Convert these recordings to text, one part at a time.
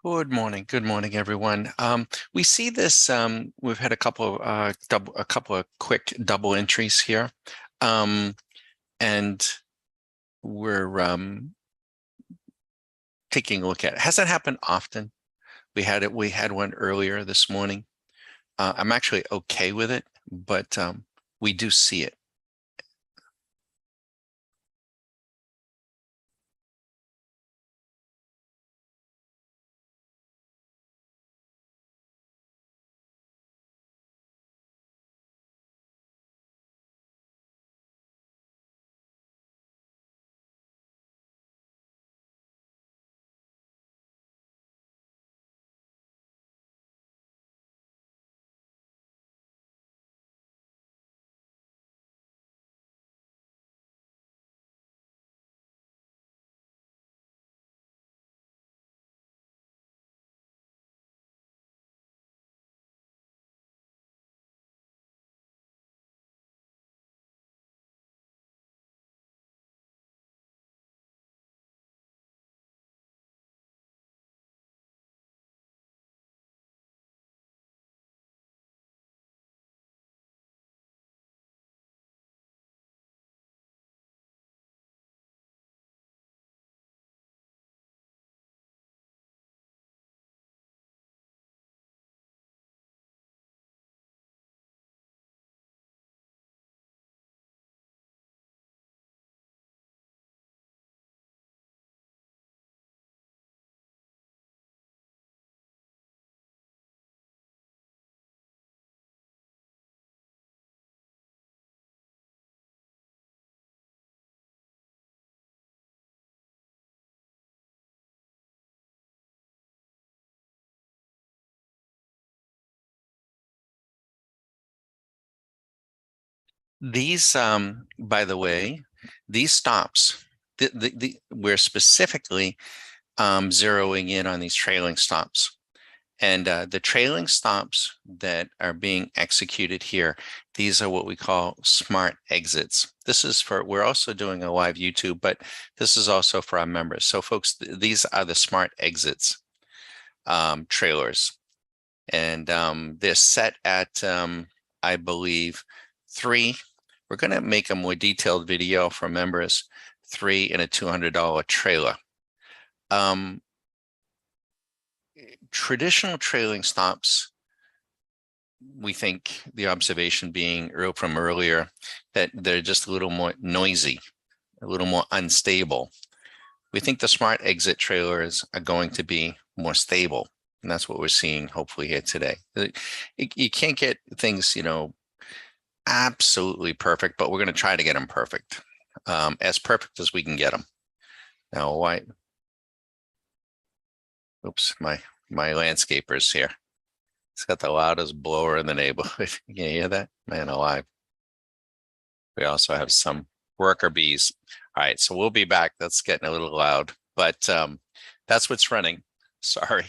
Good morning, everyone. We see this. We've had a couple of quick double entries here, um, and we're taking a look at it. Has that happened often? We had it. We had one earlier this morning. I'm actually okay with it, but we do see it. These, by the way, these stops. We're specifically zeroing in on these trailing stops. And the trailing stops that are being executed here, these are what we call smart exits. This is for, we're also doing a live YouTube, but this is also for our members. So folks, these are the smart exits trailers. And they're set at, I believe, 3. We're going to make a more detailed video for members, 3 and a $200 trailer. Traditional trailing stops, we think the observation being from earlier that they're just a little more noisy, a little more unstable. We think the smart exit trailers are going to be more stable. And that's what we're seeing hopefully here today. You can't get things, absolutely perfect, but we're going to try to get them perfect, as perfect as we can get them. Now, why? Oops, my landscaper's here. It's got the loudest blower in the neighborhood. Can you hear that? Man alive. We also have some worker bees. All right, so we'll be back. That's getting a little loud, but that's what's running. Sorry.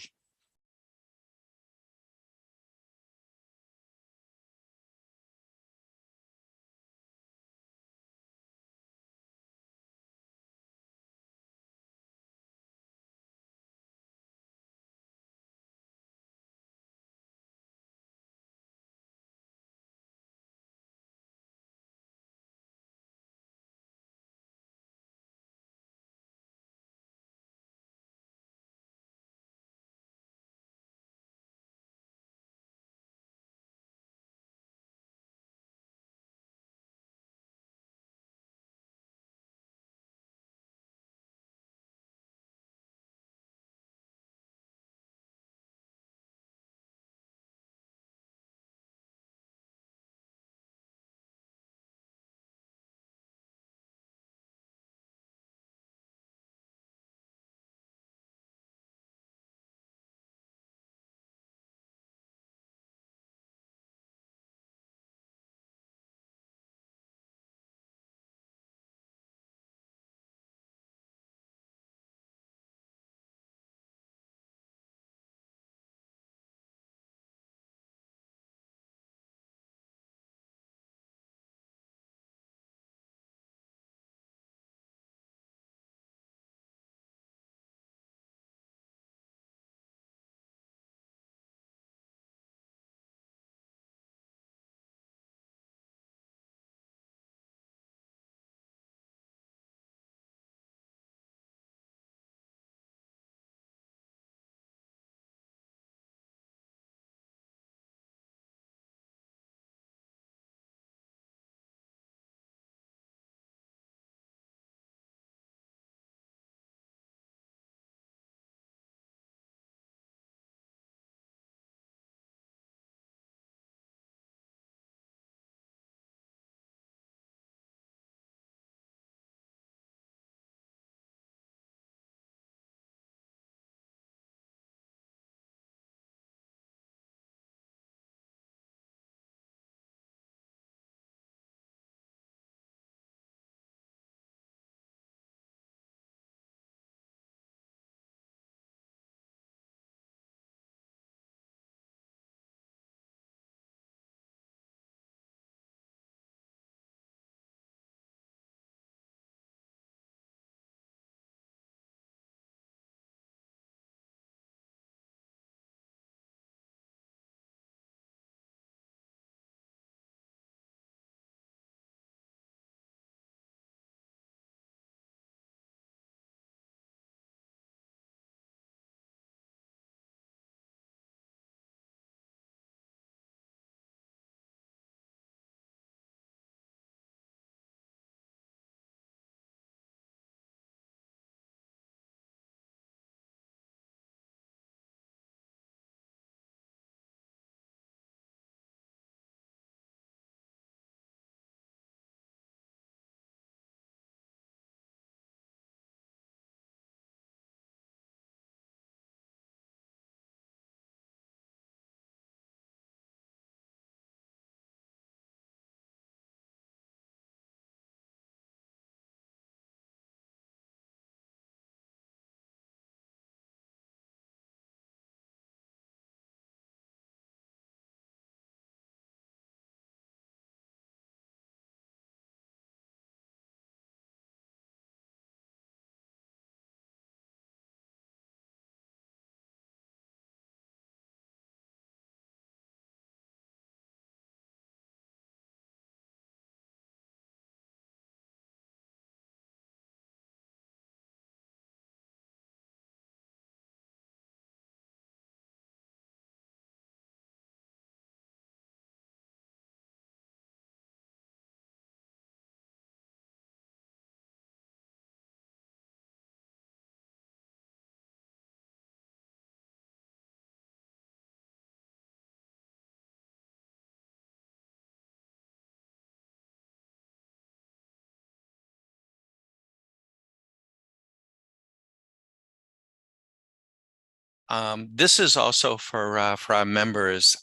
This is also for our members.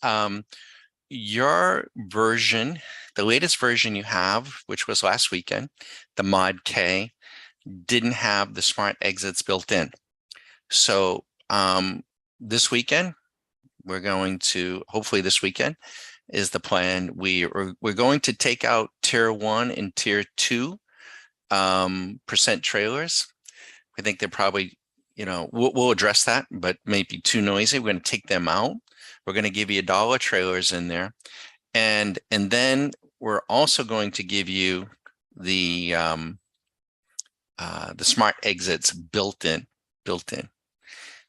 Your version, the latest version you have, which was last weekend, the Mod K, didn't have the smart exits built in. So this weekend, we're going to, hopefully this weekend is the plan. We're going to take out tier 1 and tier 2 percent trailers. I think they're probably, we'll address that, but maybe too noisy. We're going to take them out. We're going to give you $1 trailers in there. And then we're also going to give you the smart exits built in.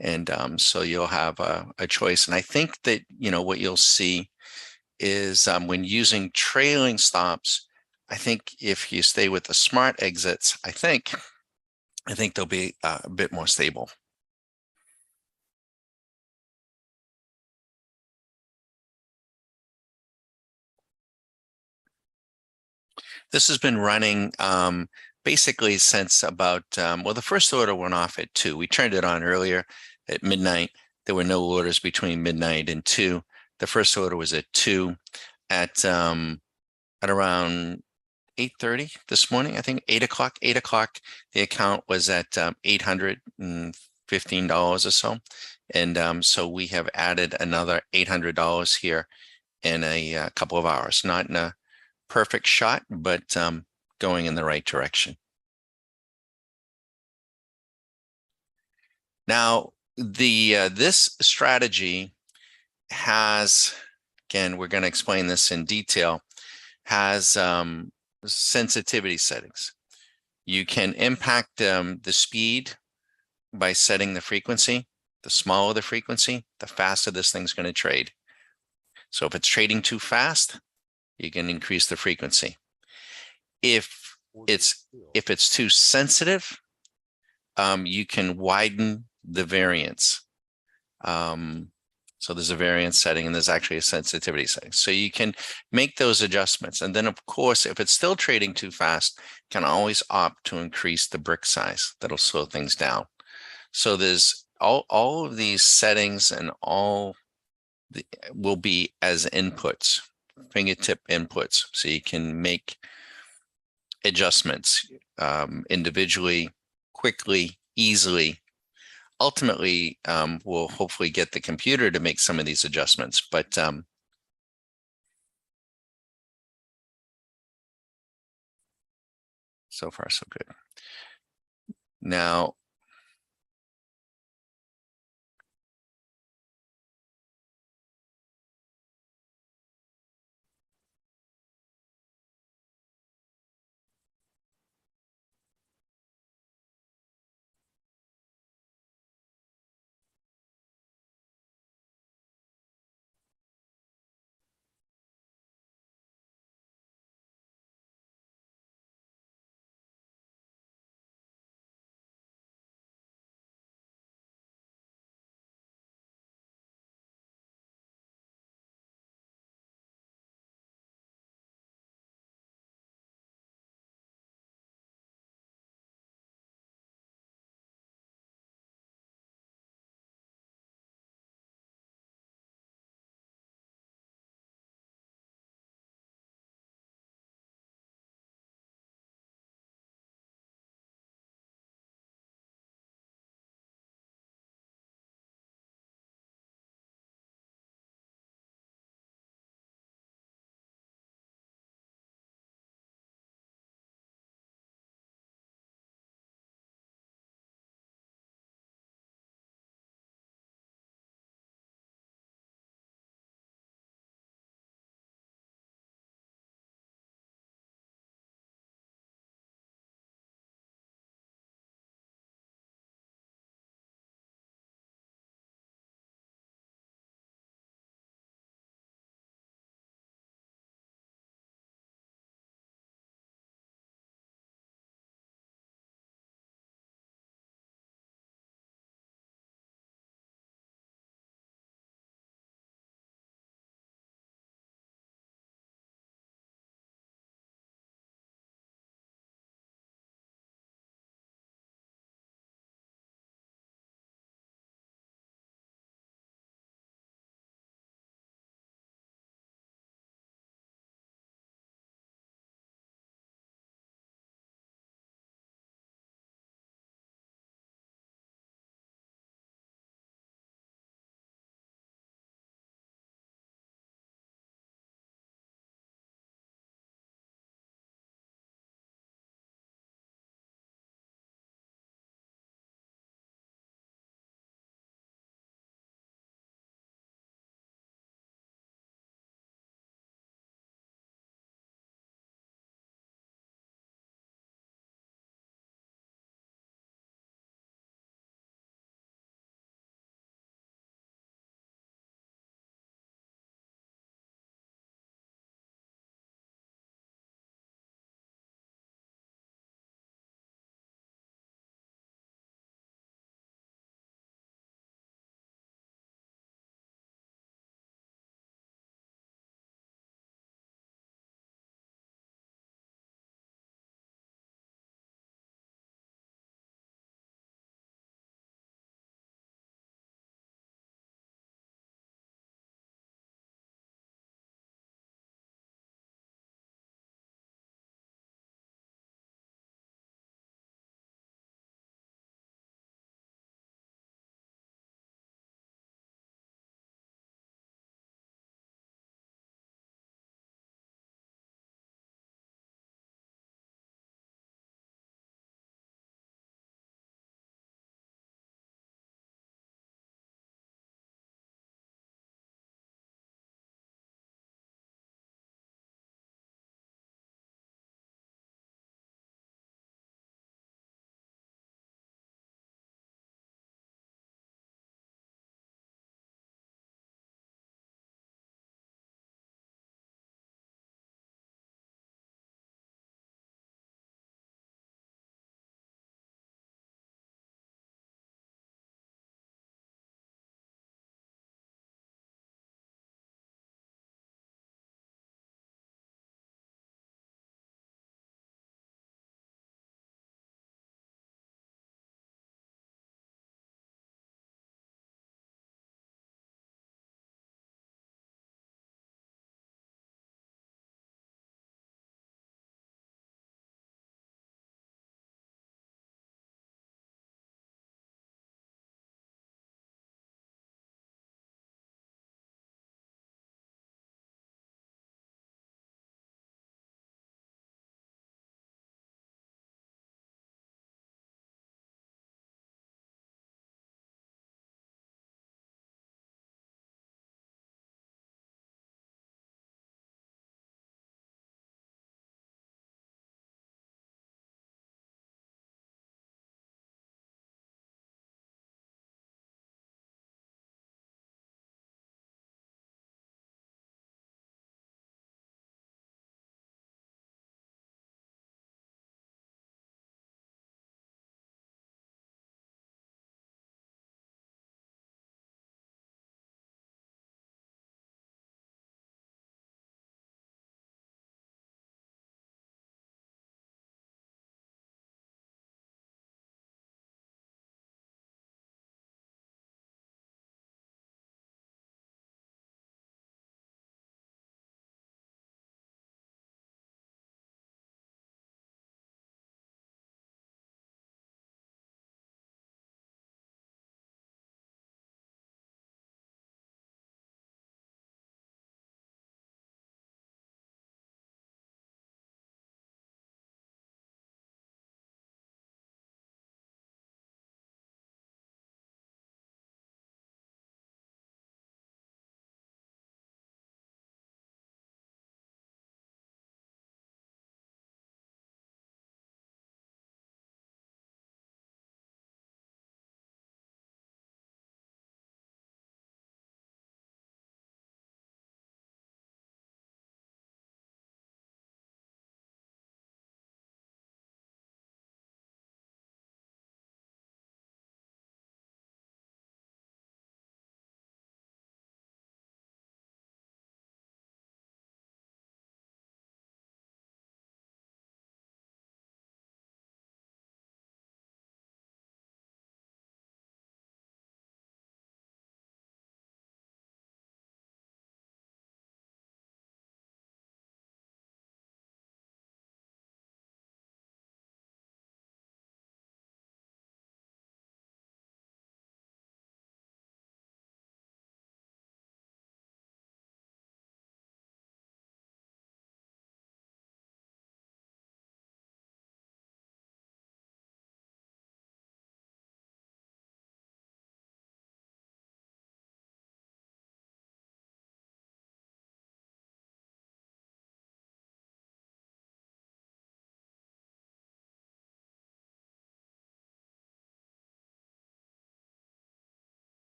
And so you'll have a choice. And I think that, what you'll see is when using trailing stops, I think if you stay with the smart exits, I think they'll be a bit more stable. This has been running basically since about, well, the first order went off at 2. We turned it on earlier at midnight. There were no orders between midnight and 2. The first order was at 2 at around 8:30 this morning. I think 8 o'clock. The account was at $815 or so. And so we have added another $800 here in a couple of hours. Not in a perfect shot, but going in the right direction. Now, this strategy has, again, we're going to explain this in detail, has sensitivity settings. You can impact the speed by setting the frequency. The smaller the frequency, the faster this thing's going to trade. So if it's trading too fast, you can increase the frequency. If it's too sensitive, you can widen the variance. So there's a variance setting and there's actually a sensitivity setting. So you can make those adjustments. And then of course, if it's still trading too fast, you can always opt to increase the brick size. That'll slow things down. So there's all of these settings and will be as inputs, fingertip inputs. So you can make adjustments individually, quickly, easily. Ultimately, we'll hopefully get the computer to make some of these adjustments, but so far so good. Now,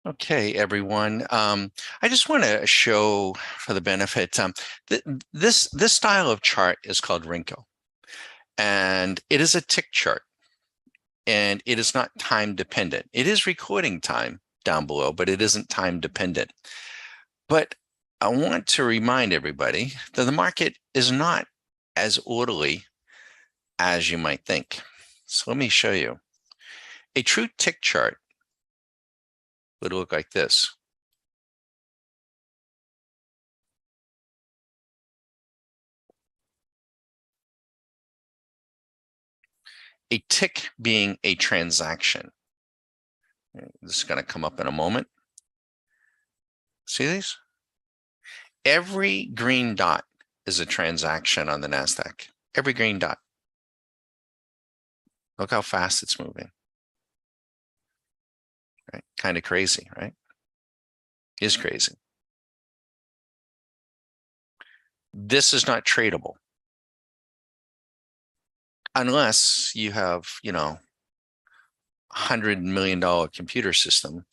Okay, everyone. I just want to show for the benefit, this style of chart is called Rinko, and it is a tick chart, and it is not time dependent. It is recording time down below, but it isn't time dependent. But I want to remind everybody that the market is not as orderly as you might think. So let me show you. A true tick chart would look like this. A tick being a transaction. This is going to come up in a moment. See these? Every green dot is a transaction on the Nasdaq. Every green dot. Look how fast it's moving. Right? Kind of crazy, right? Is crazy. This is not tradable unless you have, $100 million computer system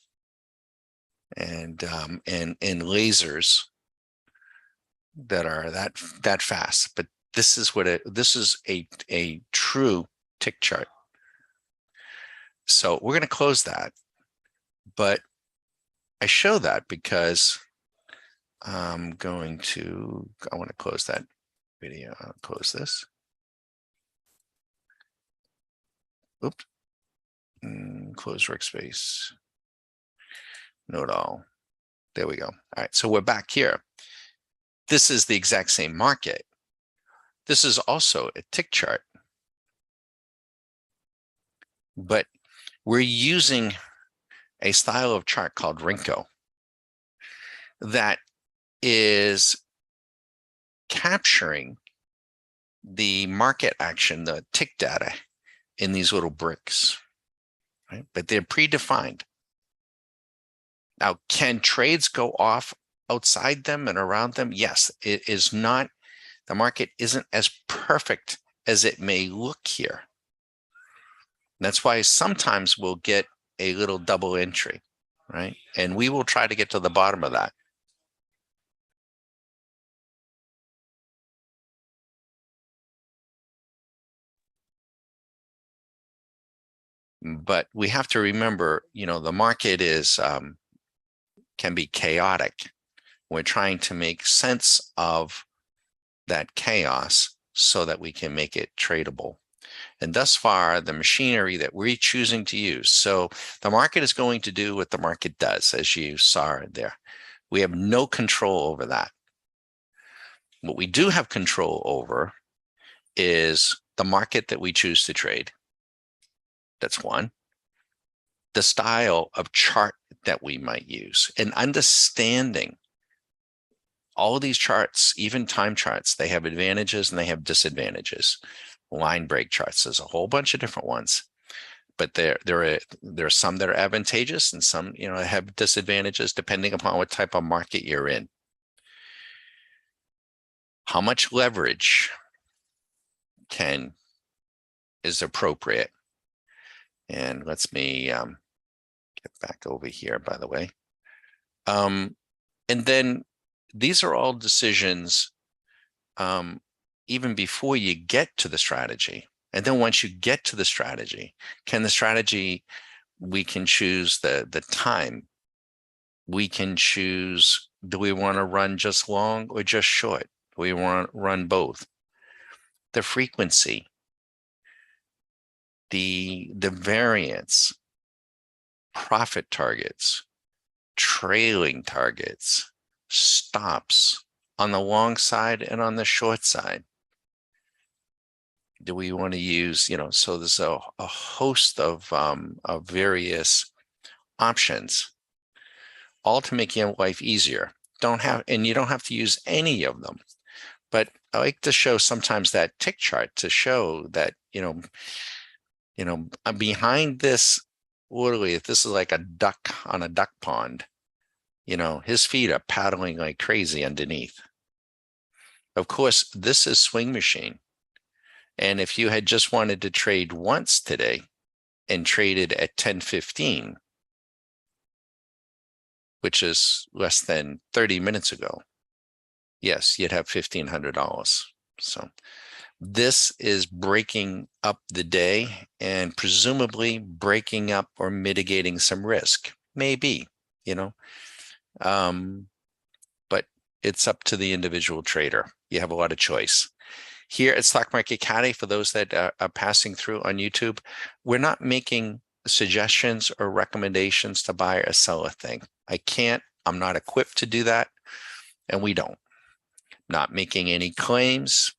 and lasers that are that fast. But this is a true tick chart. So we're going to close that, but I show that because I want to close that video. I'll close this. Oops. Close workspace. Note all. There we go. All right, so we're back here. This is the exact same market. This is also a tick chart, but we're using a style of chart called Rinko that is capturing the market action, the tick data in these little bricks, right? But they're predefined. Now, can trades go off outside them and around them? Yes, it is not. The market isn't as perfect as it may look here. That's why sometimes we'll get a little double entry, right? And we will try to get to the bottom of that. But we have to remember, the market can be chaotic. We're trying to make sense of that chaos so that we can make it tradable. And thus far, the machinery that we're choosing to use. So the market is going to do what the market does, as you saw there. We have no control over that. What we do have control over is the market that we choose to trade. That's one. The style of chart that we might use, and understanding all of these charts, even time charts, they have advantages and they have disadvantages. Line break charts, there's a whole bunch of different ones, but there are some that are advantageous and some have disadvantages depending upon what type of market you're in. How much leverage is appropriate? And let me get back over here, by the way. And then these are all decisions even before you get to the strategy. And then once you get to the strategy, we can choose the time. We can choose, do we want to run just long or just short? Do we want to run both? The frequency, the variance, profit targets, trailing targets, stops on the long side and on the short side. Do we want to use, so there's a host of various options, all to make your life easier. And you don't have to use any of them. But I like to show sometimes that tick chart to show that, behind this, literally, if this is like a duck on a duck pond, his feet are paddling like crazy underneath. Of course, this is swing machine. And if you had just wanted to trade once today and traded at 10:15, which is less than 30 minutes ago, yes, you'd have $1,500. So this is breaking up the day and presumably breaking up or mitigating some risk. Maybe, you know, but it's up to the individual trader. You have a lot of choice. Here at Stock Market Caddy, for those that are passing through on YouTube, we're not making suggestions or recommendations to buy or sell a thing. I'm not equipped to do that, and we don't. Not making any claims.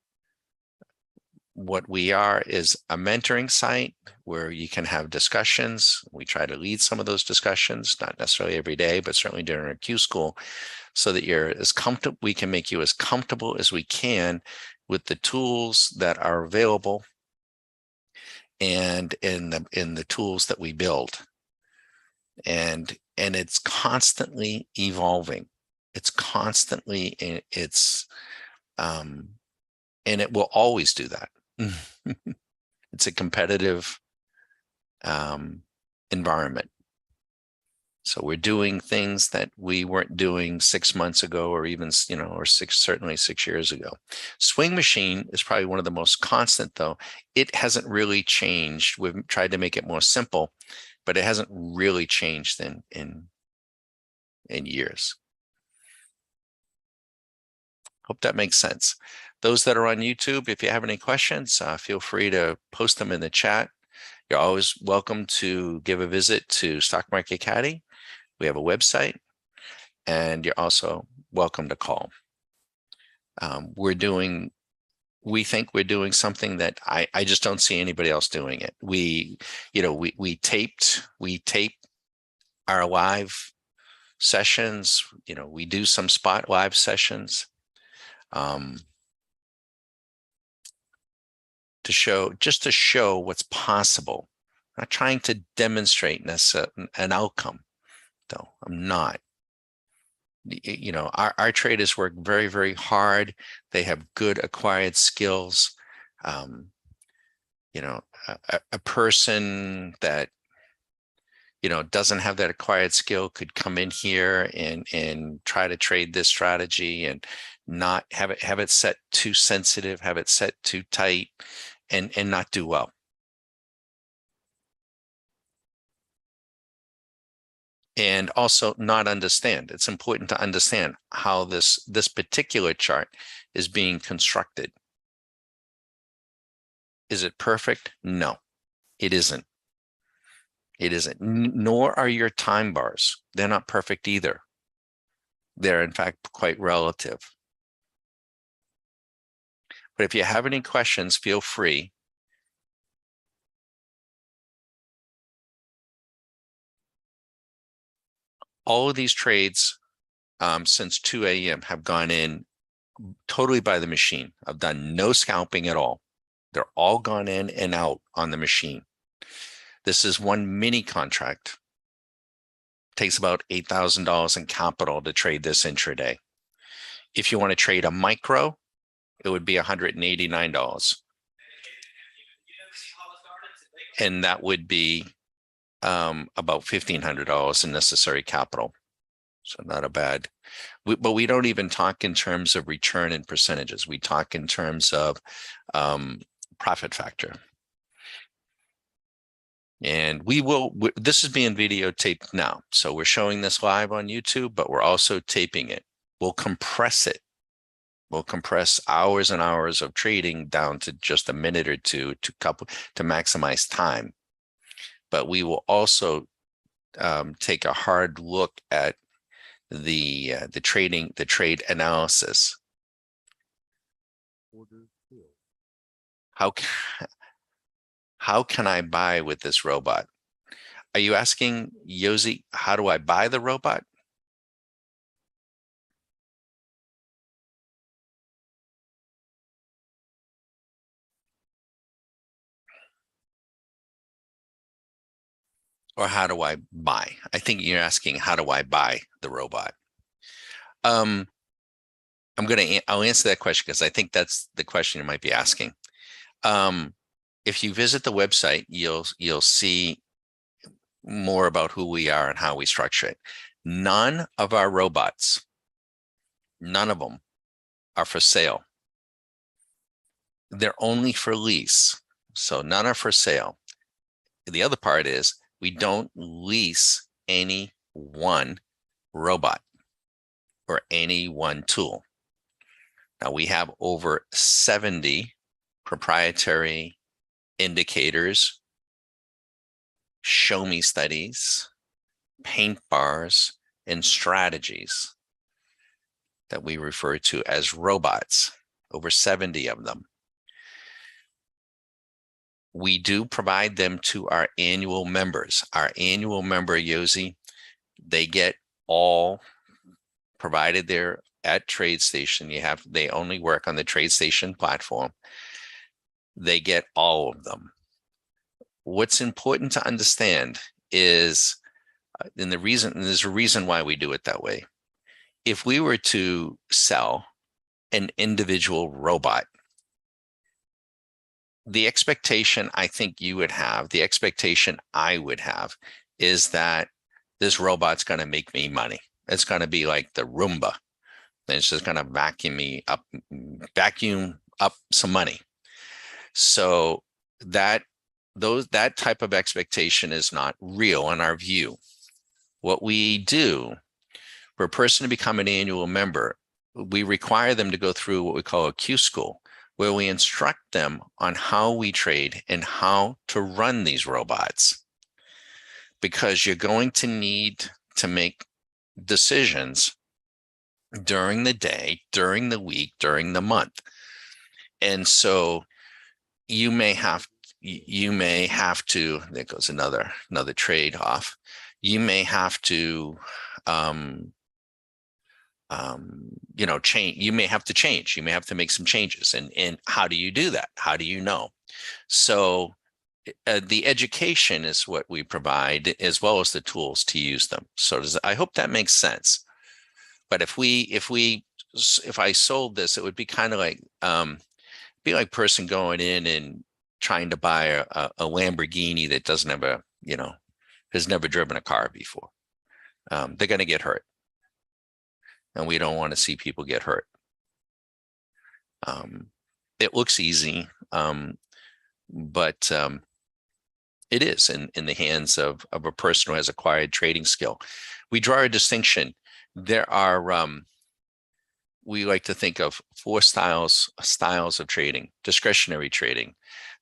What we are is a mentoring site where you can have discussions. We try to lead some of those discussions, not necessarily every day, but certainly during our Q school, so that you're as comfortable, we can make you as comfortable as we can with the tools that are available and in the tools that we build. And it's constantly evolving. It's constantly, and it will always do that. It's a competitive environment. So we're doing things that we weren't doing 6 months ago, or even, or certainly 6 years ago. Swing machine is probably one of the most constant, though. It hasn't really changed. We've tried to make it more simple, but it hasn't really changed in years. Hope that makes sense. Those that are on YouTube, if you have any questions, feel free to post them in the chat. You're always welcome to give a visit to Stock Market Caddy. We have a website, and you're also welcome to call. We think we're doing something that I just don't see anybody else doing it. We tape our live sessions. We do some spot live sessions to show what's possible. I'm not trying to demonstrate an outcome, though. I'm not. Our traders work very, very hard. They have good acquired skills. A person that doesn't have that acquired skill could come in here and try to trade this strategy and not have it set too sensitive, have it set too tight, and not do well. And also not understand. It's important to understand how this particular chart is being constructed. Is it perfect? No, it isn't. It isn't. Nor are your time bars. They're not perfect either. They're, in fact, quite relative. But if you have any questions, feel free. All of these trades since 2 a.m. have gone in totally by the machine. I've done no scalping at all. They're all gone in and out on the machine. This is one mini contract. Takes about $8,000 in capital to trade this intraday. If you want to trade a micro, it would be $189. And that would be about $1,500 in necessary capital. So not a bad, but we don't even talk in terms of return and percentages. We talk in terms of profit factor. And this is being videotaped now. So we're showing this live on YouTube, but we're also taping it. We'll compress it. We'll compress hours and hours of trading down to just a minute or two to maximize time. But we will also take a hard look at the trade analysis. How can I buy with this robot? Are you asking, Yosi, how do I buy the robot? Or how do I buy? I think you're asking, how do I buy the robot? I'll answer that question because I think that's the question you might be asking. If you visit the website, you'll see more about who we are and how we structure it. None of our robots, none of them are for sale. They're only for lease. So none are for sale. The other part is we don't lease any one robot or any one tool. Now we have over 70 proprietary indicators, show me studies, paint bars, and strategies that we refer to as robots, over 70 of them. We do provide them to our annual members. Our annual member, Yosi, they get all provided there at TradeStation. They only work on the TradeStation platform. They get all of them. What's important to understand is, and there's a reason why we do it that way. If we were to sell an individual robot, the expectation I think you would have, the expectation I would have, is that this robot's going to make me money. It's going to be like the Roomba. And it's just going to vacuum up some money. So that type of expectation is not real in our view. What we do for a person to become an annual member, we require them to go through what we call a Q school, where we instruct them on how we trade and how to run these robots. Because you're going to need to make decisions during the day, during the week, during the month. And so you may have to, there goes another trade off. You may have to, change. You may have to change. You may have to make some changes. And how do you do that? How do you know? So the education is what we provide, as well as the tools to use them. So I hope that makes sense. But if I sold this, it would be kind of like, be like person going in and trying to buy a Lamborghini that doesn't have has never driven a car before. They're going to get hurt. And we don't want to see people get hurt. It looks easy, but it is in the hands of a person who has acquired trading skill. We draw a distinction. There are, we like to think of 4 styles of trading. Discretionary trading.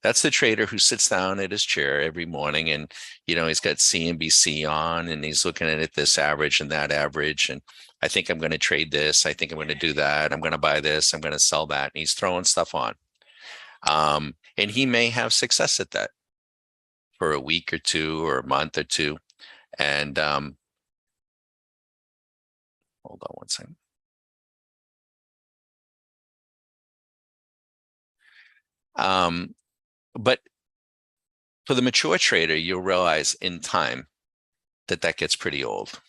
That's the trader who sits down at his chair every morning and, he's got CNBC on and he's looking at this average and that average. And I think I'm going to trade this. I think I'm going to do that. I'm going to buy this. I'm going to sell that. And he's throwing stuff on. And he may have success at that for a week or two or a month or two. And hold on one second. But for the mature trader, you'll realize in time that gets pretty old.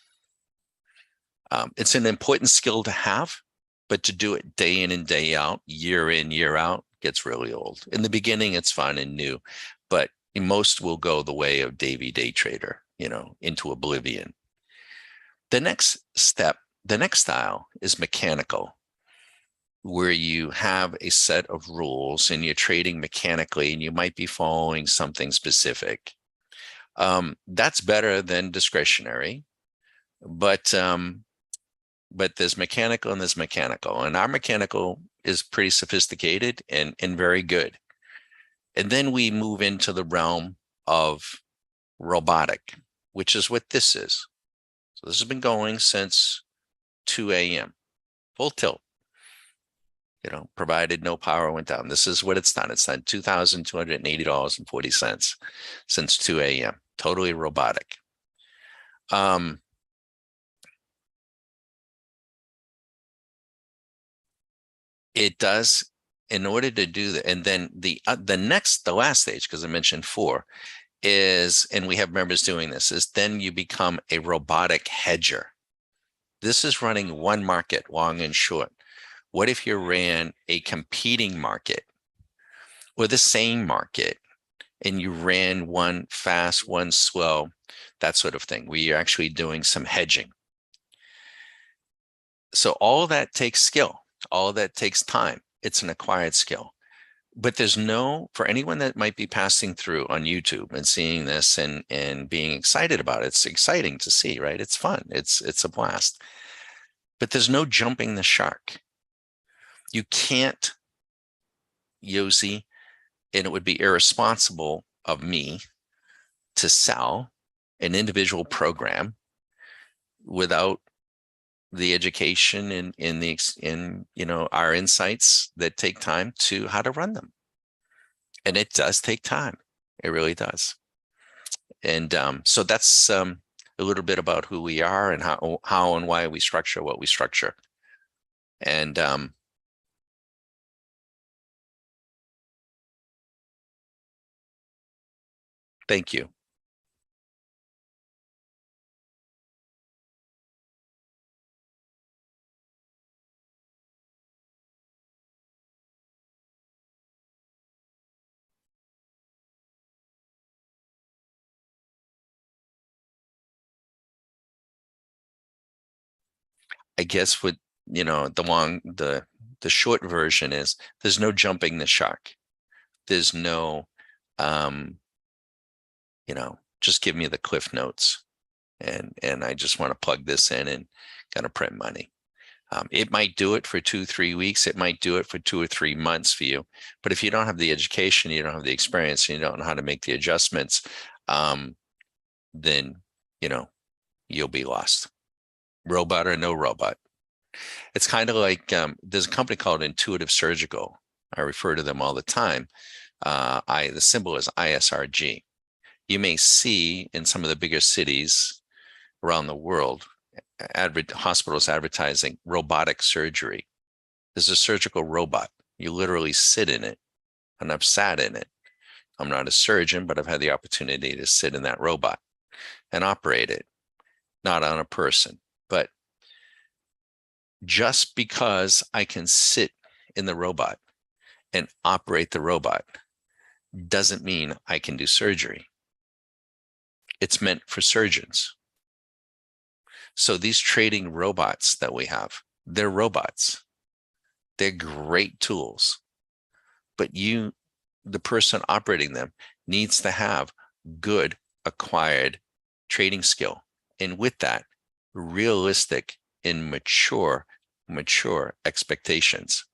It's an important skill to have, but to do it day in and day out, year in, year out, gets really old. In the beginning, it's fun and new, but most will go the way of Davy Day Trader, into oblivion. The next style is mechanical, where you have a set of rules and you're trading mechanically and you might be following something specific. That's better than discretionary, but there's mechanical and there's mechanical, and our mechanical is pretty sophisticated and very good. And then we move into the realm of robotic, which is what this is. So this has been going since 2 a.m. full tilt. Provided no power went down. This is what it's done. It's done $2,280.40 since 2 a.m. Totally robotic. It does, in order to do that. And then the last stage, because I mentioned 4, is, and we have members doing this, is then you become a robotic hedger. This is running one market, long and short. What if you ran a competing market or the same market, and you ran one fast, one slow, that sort of thing, where you're actually doing some hedging? So all of that takes skill. All of that takes time. It's an acquired skill. But there's no, for anyone that might be passing through on YouTube and seeing this and being excited about it, it's exciting to see, right? It's fun. It's a blast. But there's no jumping the shark. You can't, Yosi, and it would be irresponsible of me to sell an individual program without the education and in our insights that take time to how to run them. And it does take time. It really does. And so that's a little bit about who we are and how and why we structure what we structure. And thank you. I guess what, the short version is there's no jumping the shark. There's no, just give me the cliff notes and I just want to plug this in and kind of print money. It might do it for 2-3 weeks. It might do it for 2 or 3 months for you. But if you don't have the education, you don't have the experience, and you don't know how to make the adjustments, then, you'll be lost. Robot or no robot. It's kind of like there's a company called Intuitive Surgical. I refer to them all the time. The symbol is ISRG. You may see in some of the bigger cities around the world, hospitals advertising robotic surgery. There's a surgical robot. You literally sit in it, and I've sat in it. I'm not a surgeon, but I've had the opportunity to sit in that robot and operate it, not on a person. But just because I can sit in the robot and operate the robot doesn't mean I can do surgery. It's meant for surgeons. So these trading robots that we have, they're robots. They're great tools, but the person operating them, needs to have good acquired trading skill. And with that, realistic and mature expectations.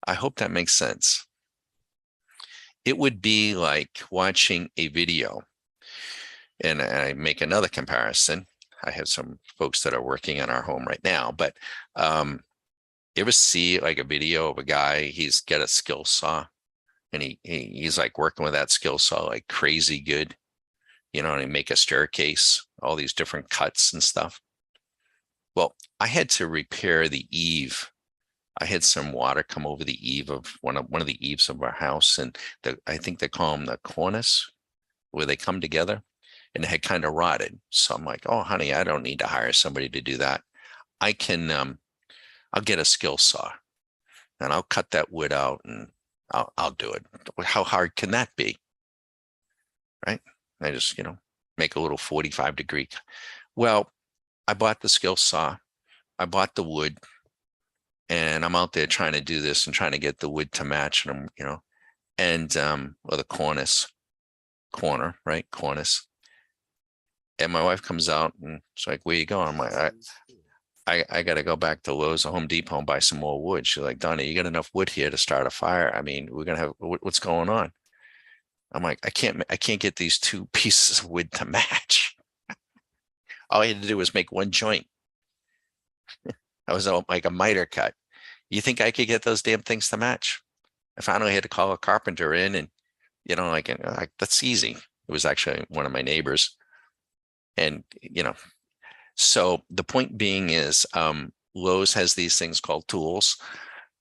I hope that makes sense. It would be like watching a video, and I make another comparison. I have some folks that are working on our home right now, but you ever see like a video of a guy, he's got a skill saw and he's like working with that skill saw like crazy good, and he make a staircase, all these different cuts and stuff. Well, I had to repair the eave. I had some water come over the eave of one of the eaves of our house, and I think they call them the cornice, where they come together, and it had kind of rotted. So I'm like, oh, honey, I don't need to hire somebody to do that. I can, I'll get a skill saw, and I'll cut that wood out, and I'll do it. How hard can that be? Right? I just, make a little 45-degree. Well, I bought the skill saw, I bought the wood, and I'm out there trying to do this and trying to get the wood to match, and or the corner, right? Cornice. And my wife comes out and she's like, where you going? I'm like, I got to go back to Lowe's or Home Depot and buy some more wood. She's like, Donnie, you got enough wood here to start a fire? I mean, we're going to have, what's going on? I'm like, I can't get these 2 pieces of wood to match. All I had to do was make one joint. I was like a miter cut. You think I could get those damn things to match? I finally had to call a carpenter in, and like that's easy. It was actually one of my neighbors, and so the point being is, Lowe's has these things called tools,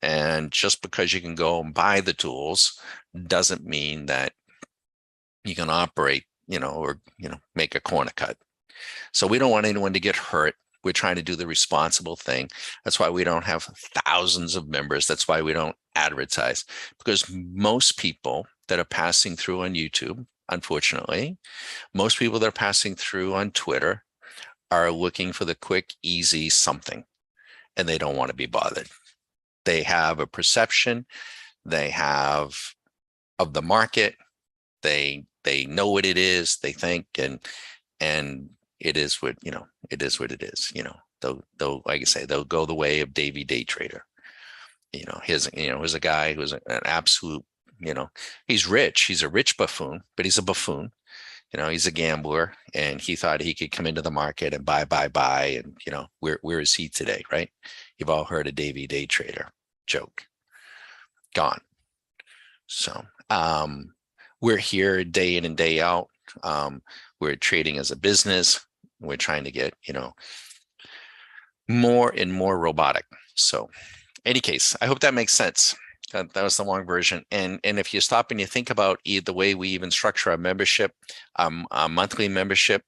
and just because you can go and buy the tools doesn't mean that you can operate, or make a corner cut. So we don't want anyone to get hurt. We're trying to do the responsible thing. That's why we don't have thousands of members. That's why we don't advertise, because most people that are passing through on YouTube, unfortunately, most people that are passing through on Twitter are looking for the quick, easy something, and they don't want to be bothered. They have a perception they have of the market. They know what it is, they think, and it is what, it is what it is. They'll like I say, they'll go the way of Davy Day Trader. Here's a guy who's an absolute, he's rich. He's a rich buffoon, but he's a buffoon. He's a gambler, and he thought he could come into the market and buy. And, where is he today, right? You've all heard of Davy Day Trader joke. Gone. So we're here day in and day out. We're trading as a business. We're trying to get, more and more robotic. So any case, I hope that makes sense. That was the long version. And if you stop and you think about the way we even structure our membership, our monthly membership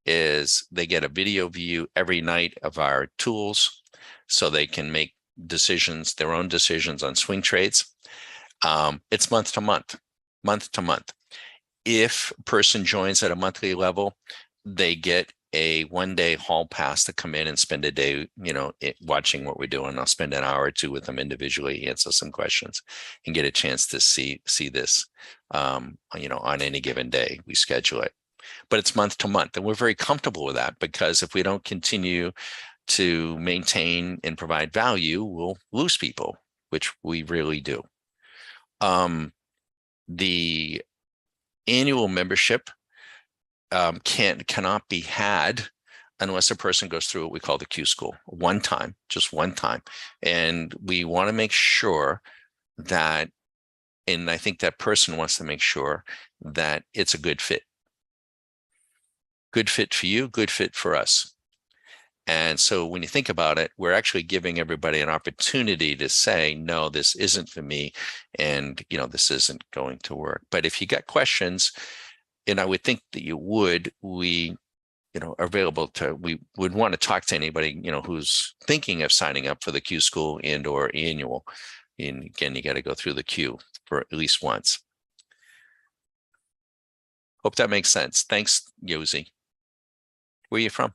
is they get a video view every night of our tools so they can make their own decisions on swing trades. It's month to month. If a person joins at a monthly level, they get a 1-day hall pass to come in and spend a day, watching what we're doing. I'll spend an hour or two with them individually, answer some questions, and get a chance to see this, on any given day. We schedule it, but it's month to month, and we're very comfortable with that, because if we don't continue to maintain and provide value, we'll lose people, which we really do. The annual membership cannot be had unless a person goes through what we call the Q school just one time. And we want to make sure that, and I think that person wants to make sure that it's a good fit. Good fit for you, good fit for us. And so when you think about it, we're actually giving everybody an opportunity to say, no, this isn't for me. And, this isn't going to work. But if you got questions, and I would think that you would, we would want to talk to anybody, who's thinking of signing up for the Q school and or annual. And again, you got to go through the Q for at least once. Hope that makes sense. Thanks, Yosi. Where are you from?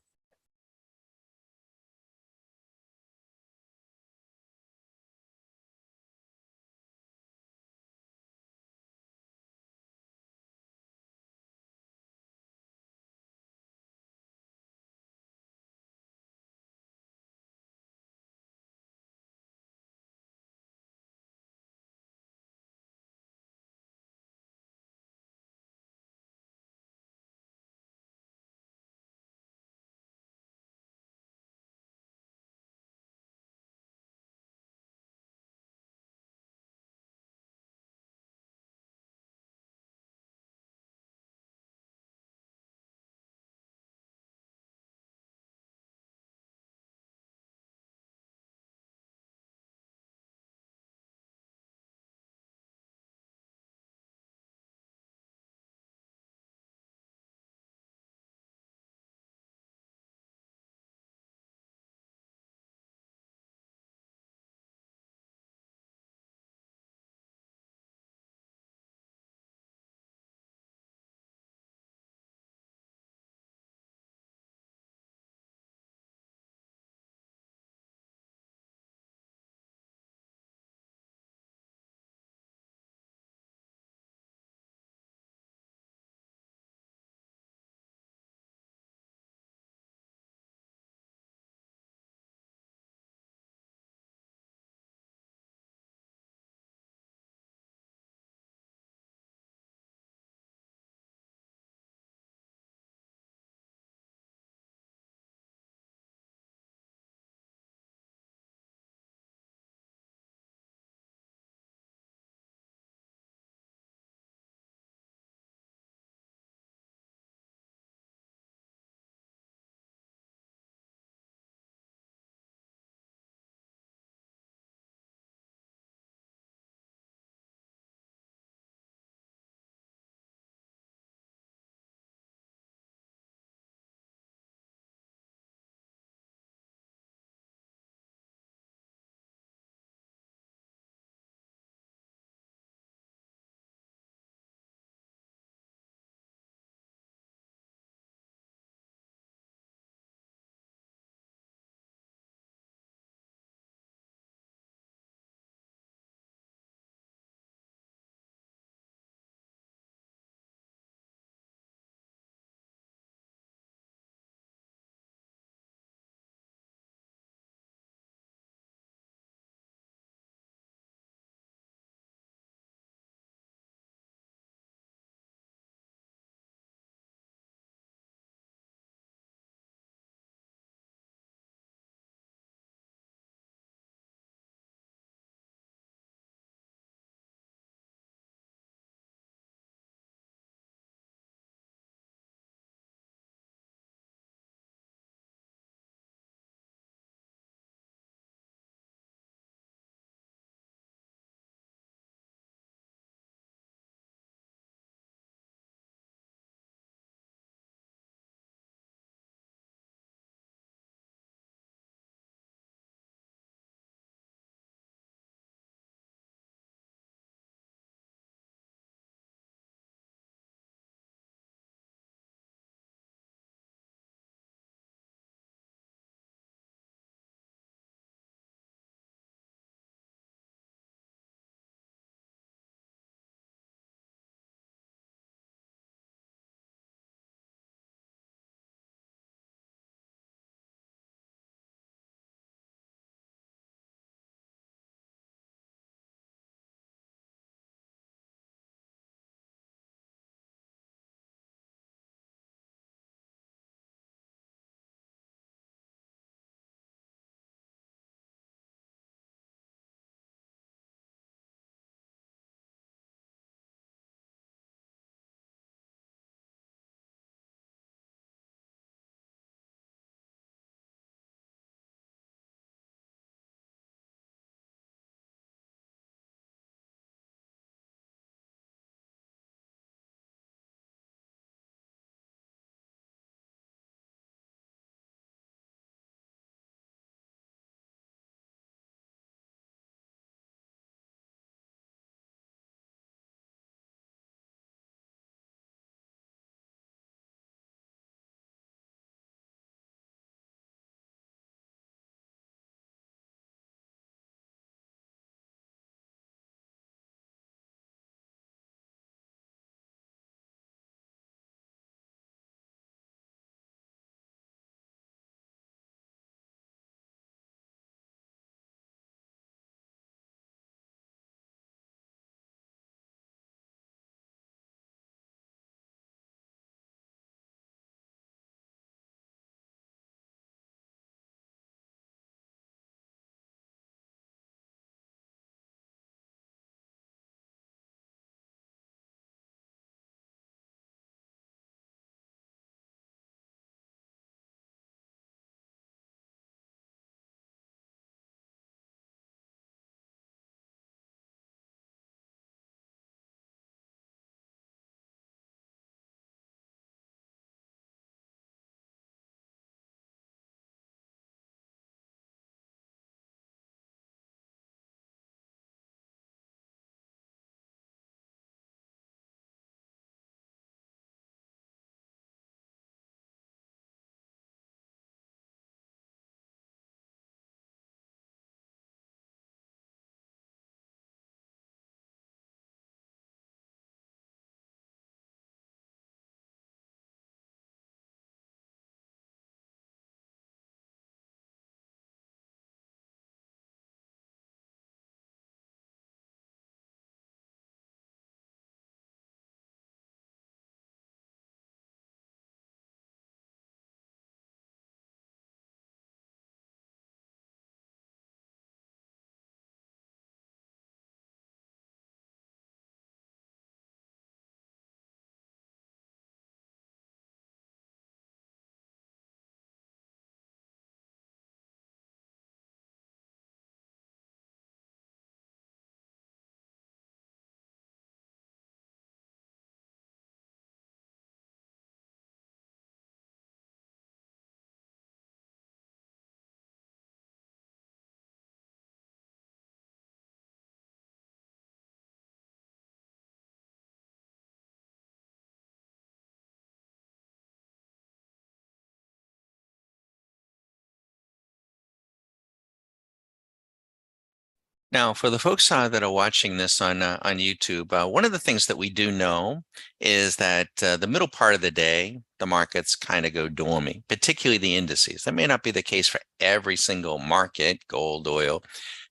Now, for the folks that are watching this on YouTube, one of the things that we do know is that the middle part of the day, the markets kind of go dormy, particularly the indices. That may not be the case for every single market, gold, oil.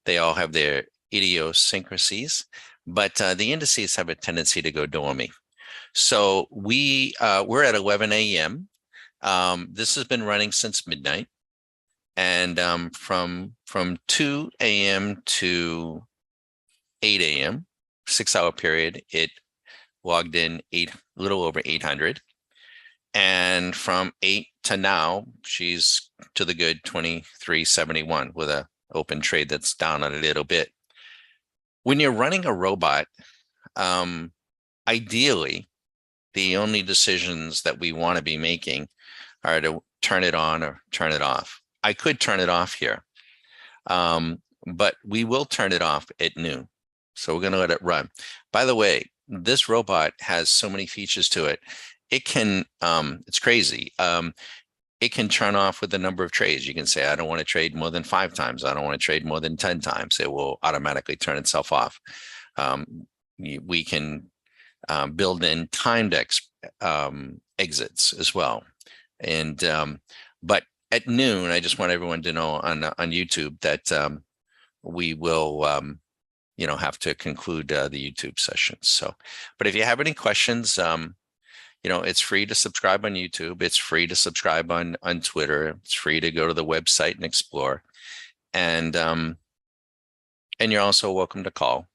They all have their idiosyncrasies, but the indices have a tendency to go dormy. So we're at 11 a.m. This has been running since midnight. And from 2 a.m. to 8 a.m., 6 hour period, it logged in a little over 800. And from 8 to now, she's to the good 2371 with a open trade that's down a little bit. When you're running a robot, ideally, the only decisions that we want to be making are to turn it on or turn it off. I could turn it off here, but we will turn it off at noon. So we're going to let it run. By the way, this robot has so many features to it. It can, it's crazy. It can turn off with the number of trades. You can say, I don't want to trade more than 5 times. I don't want to trade more than 10 times. It will automatically turn itself off. We can build in timed exits as well. And but at noon, I just want everyone to know on YouTube that we will have to conclude the YouTube session. So, but if you have any questions, it's free to subscribe on YouTube. It's free to subscribe on Twitter. It's free to go to the website and explore. And you're also welcome to call.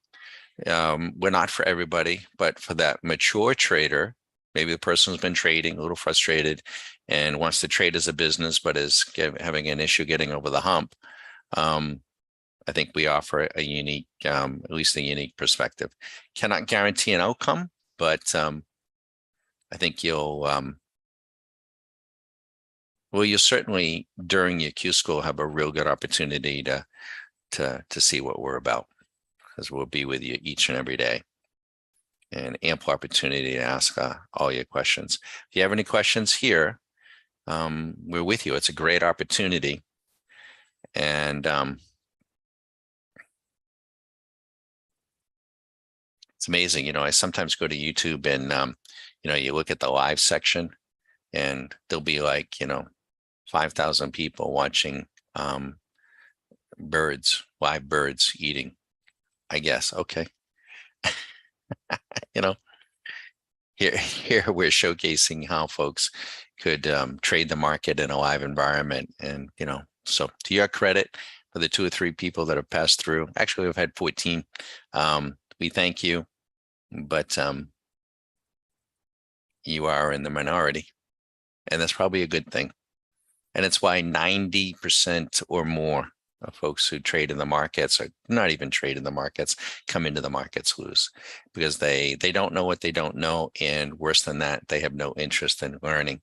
We're not for everybody, but for that mature trader, maybe the person who's been trading a little frustrated and wants to trade as a business, but is having an issue getting over the hump. I think we offer a unique, at least a unique perspective. Cannot guarantee an outcome, but I think you'll certainly during your Q school have a real good opportunity to see what we're about, because we'll be with you each and every day, and ample opportunity to ask all your questions. If you have any questions here, we're with you. It's a great opportunity. And it's amazing. I sometimes go to YouTube and, you look at the live section and there'll be like, 5,000 people watching live birds eating, I guess. Okay. Here we're showcasing how folks could trade the market in a live environment. And, so to your credit, for the 2 or 3 people that have passed through, actually, we've had 14. We thank you, but you are in the minority, and that's probably a good thing. And it's why 90% or more of folks who trade in the markets, or not even trade in the markets, come into the markets lose, because they don't know what they don't know, and worse than that, they have no interest in learning.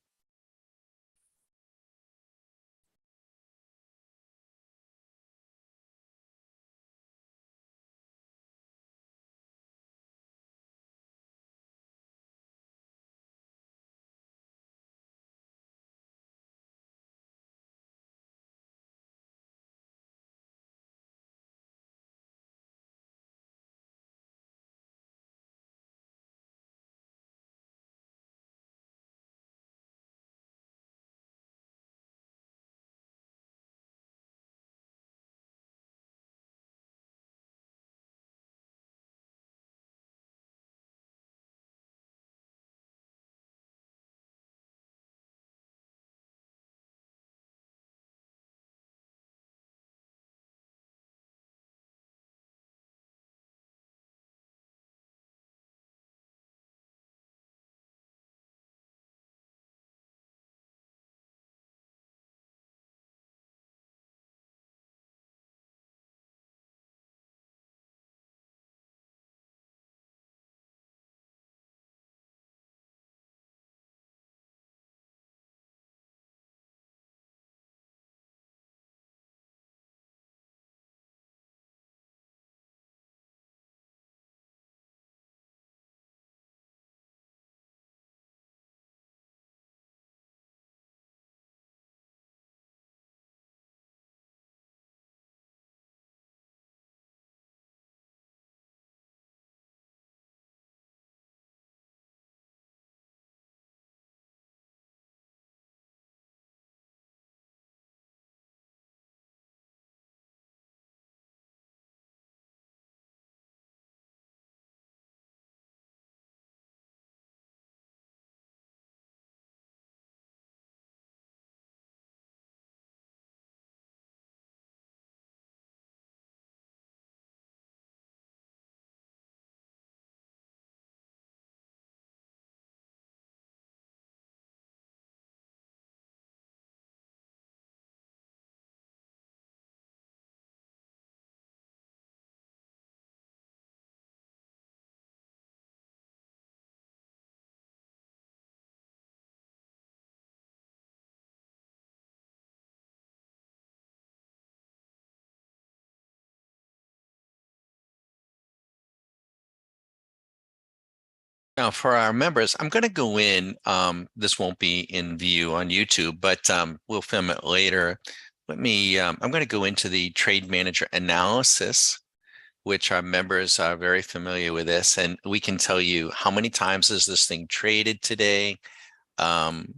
Now, for our members, I'm going to go in. This won't be in view on YouTube, but we'll film it later. I'm going to go into the trade manager analysis, which our members are very familiar with this, and we can tell you how many times is this thing traded today. And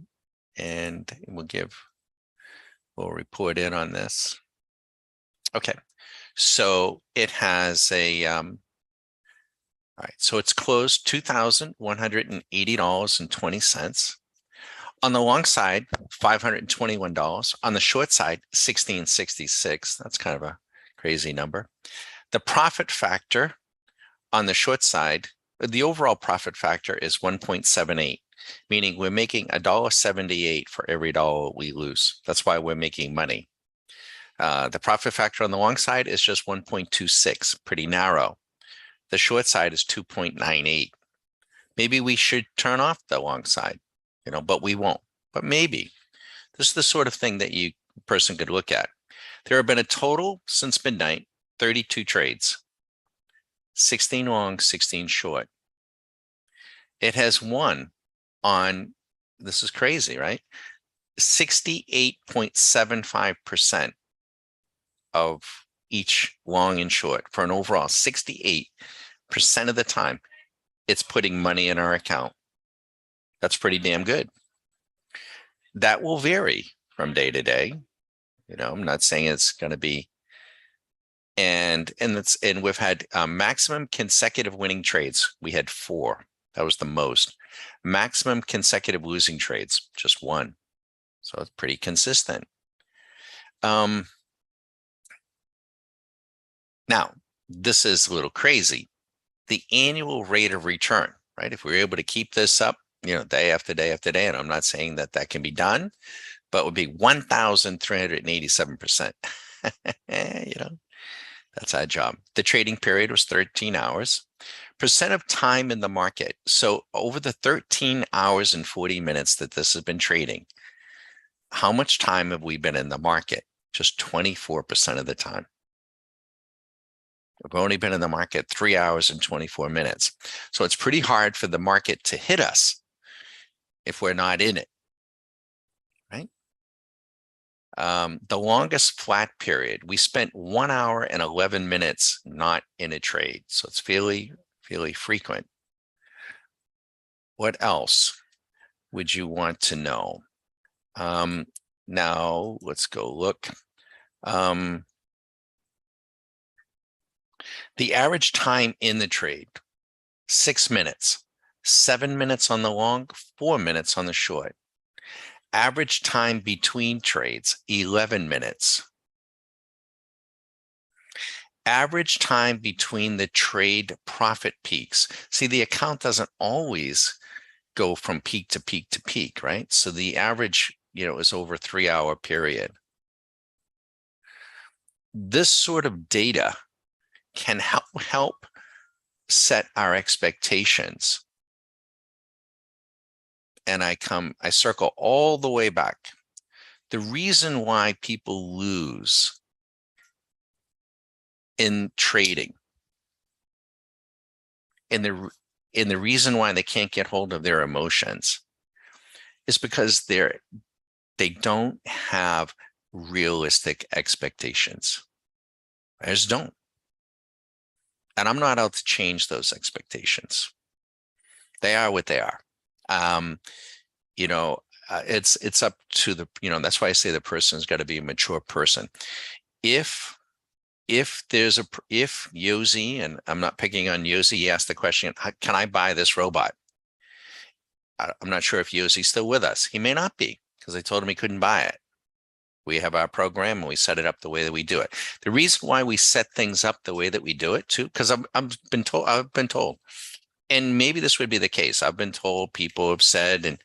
we'll report in on this. Okay, so it has all right, so it's closed $2,180.20. On the long side, $521. On the short side, $16.66. That's kind of a crazy number. The profit factor on the short side, the overall profit factor is 1.78, meaning we're making $1.78 for every dollar we lose. That's why we're making money. The profit factor on the long side is just 1.26, pretty narrow. The short side is 2.98. Maybe we should turn off the long side, but we won't. But maybe. This is the sort of thing that person could look at. There have been a total since midnight, 32 trades, 16 long, 16 short. It has won on, this is crazy, right? 68.75% of each long and short for an overall 68% of the time. It's putting money in our account. That's pretty damn good. That will vary from day to day. I'm not saying it's going to be. And we've had maximum consecutive winning trades. We had 4. That was the most. Maximum consecutive losing trades, just 1. So it's pretty consistent. Now, this is a little crazy. The annual rate of return, right? If we're able to keep this up, day after day after day, and I'm not saying that can be done, but it would be 1,387%. That's our job. The trading period was 13 hours. Percent of time in the market. So over the 13 hours and 40 minutes that this has been trading, how much time have we been in the market? Just 24% of the time. We've only been in the market 3 hours and 24 minutes. So it's pretty hard for the market to hit us if we're not in it, right? The longest flat period, we spent 1 hour and 11 minutes not in a trade. So it's fairly frequent. What else would you want to know? Now let's go look. The average time in the trade, 6 minutes, 7 minutes on the long, 4 minutes on the short. Average time between trades, 11 minutes. Average time between the trade profit peaks. See, the account doesn't always go from peak to peak to peak, right? So the average, is over a 3-hour period. This sort of data can help set our expectations. And I circle all the way back. The reason why people lose in trading, and the reason why they can't get hold of their emotions, is because they don't have realistic expectations. I just don't. And I'm not out to change those expectations. They are what they are. It's up to the, that's why I say the person's got to be a mature person. If Yosi, and I'm not picking on Yosi, he asked the question, can I buy this robot? I'm not sure if Yosi's still with us. He may not be, because I told him he couldn't buy it. We have our program and we set it up the way that we do it. The reason why we set things up the way that we do it too, because I've been told, and maybe this would be the case. I've been told, people have said, and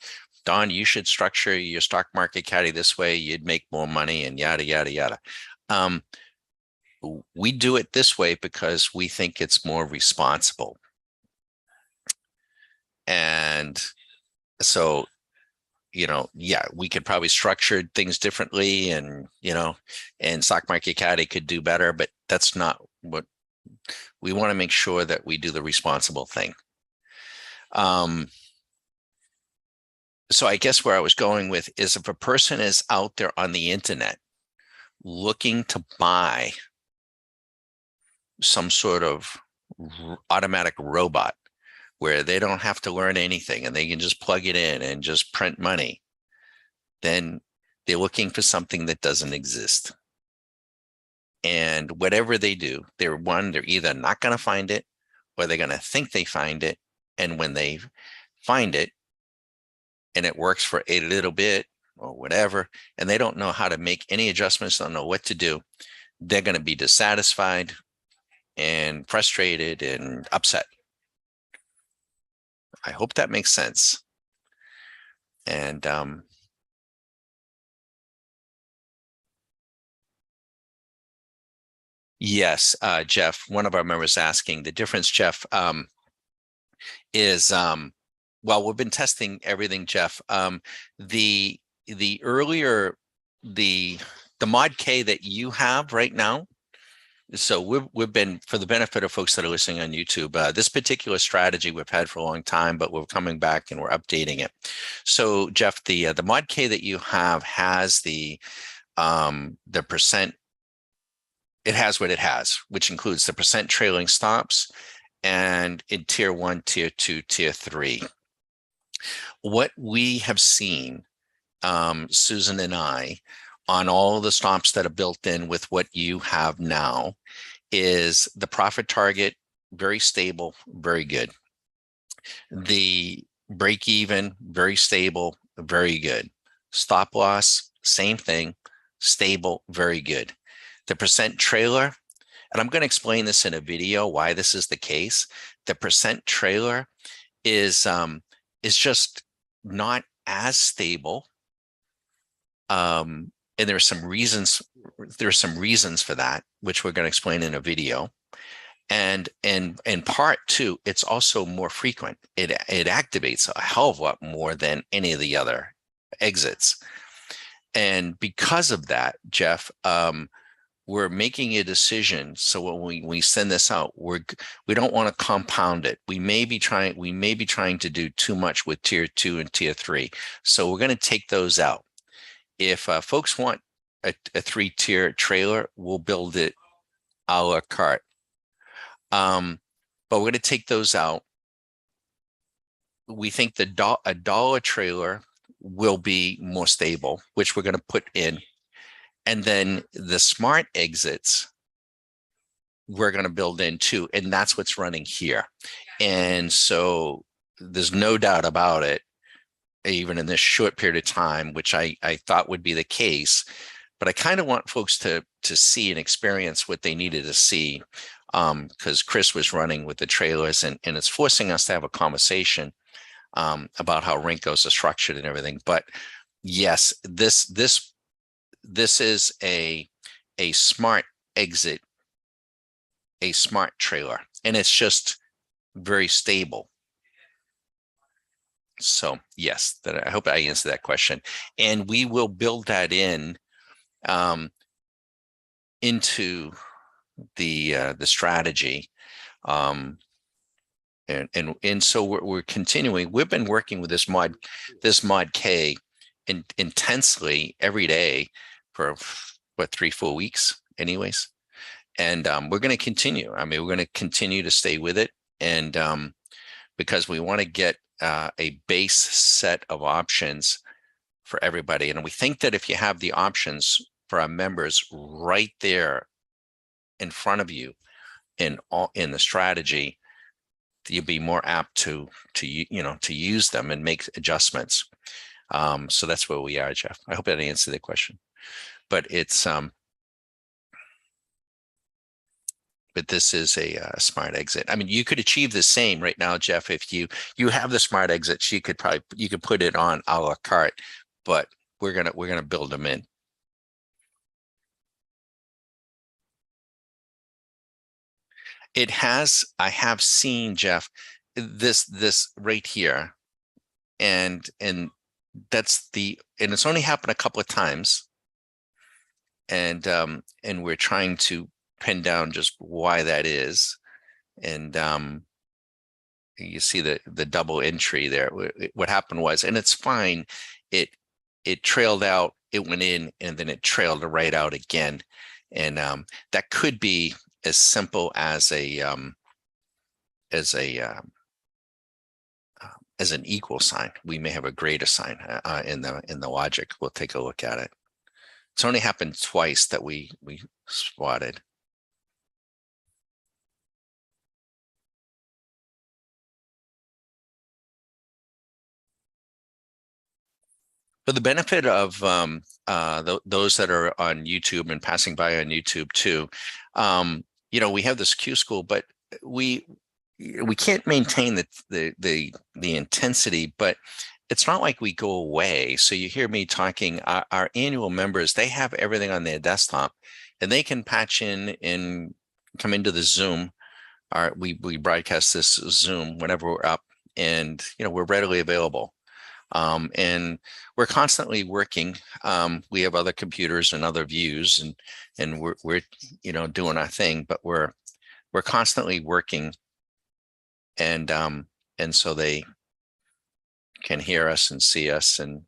Don, you should structure your stock market caddy this way, you'd make more money, and yada, yada, yada. We do it this way because we think it's more responsible. And so, we could probably structure things differently, and, and stock market caddy could do better, but that's not what we want to make sure that we do the responsible thing. So I guess where I was going with is if a person is out there on the internet looking to buy some sort of automatic robot where they don't have to learn anything and they can just plug it in and just print money, then they're looking for something that doesn't exist. And whatever they do, they're either not going to find it or they're going to think they find it. And when they find it and it works for a little bit or whatever, and they don't know how to make any adjustments, don't know what to do, they're going to be dissatisfied and frustrated and upset. I hope that makes sense. And yes, Jeff, one of our members asking the difference, Jeff, is well, we've been testing everything, Jeff. The earlier the mod K that you have right now. So we've been, for the benefit of folks that are listening on YouTube, this particular strategy we've had for a long time, but we're coming back and we're updating it. So Jeff, the mod K that you have has the percent. It has what it has, which includes the percent trailing stops and in tier 1, tier 2, tier 3. What we have seen, Susan and I, on all the stops that are built in with what you have now, is the profit target, very stable, very good. The break even, very stable, very good. Stop loss, same thing, stable, very good. The percent trailer, and I'm going to explain this in a video why this is the case. The percent trailer is just not as stable. And there are some reasons. There are some reasons for that, which we're going to explain in a video. And part two, it's also more frequent. It activates a hell of a lot more than any of the other exits. And because of that, Jeff, we're making a decision. So when we send this out, we don't want to compound it. We may be trying to do too much with tier 2 and tier 3. So we're going to take those out. If folks want a 3-tier trailer, we'll build it a la carte. But we're going to take those out. We think a dollar trailer will be more stable, which we're going to put in. And then the smart exits, we're going to build in too. And that's what's running here. And so there's no doubt about it, even in this short period of time, which I thought would be the case. But I kind of want folks to see and experience what they needed to see, because Chris was running with the trailers, and it's forcing us to have a conversation about how Rincos are structured and everything. But yes, this is a smart exit, a smart trailer, and it's just very stable. So yes, I hope I answered that question. And we will build that in into the strategy. And so we're continuing. We've been working with this mod K intensely every day for what, 3-4 weeks anyways. And we're going to continue. I mean, we're going to continue to stay with it. And because we want to get a base set of options for everybody. And we think that if you have the options for our members right there in front of you in the strategy, you'll be more apt to use them and make adjustments. So that's where we are, Jeff. I hope that answered the question. But it's but this is a smart exit. I mean, you could achieve the same right now, Jeff. If you have the smart exits, you could put it on a la carte, but we're gonna build them in. It has. I have seen, Jeff, this right here, and it's only happened a couple of times, and we're trying to pin down just why that is. And you see the double entry there. What happened was, and it's fine, it trailed out, it went in, and then it trailed right out again. And that could be as simple as as a as an equal sign. We may have a greater sign in the logic. We'll take a look at it. It's only happened twice that we spotted. For the benefit of those that are on YouTube and passing by on YouTube too, we have this Q school, but we can't maintain the intensity, but it's not like we go away. So you hear me talking, our annual members, they have everything on their desktop, and they can patch in and come into the Zoom. We broadcast this Zoom whenever we're up, and we're readily available. And we're constantly working. We have other computers and other views, and we're doing our thing, but we're constantly working, and so they can hear us and see us and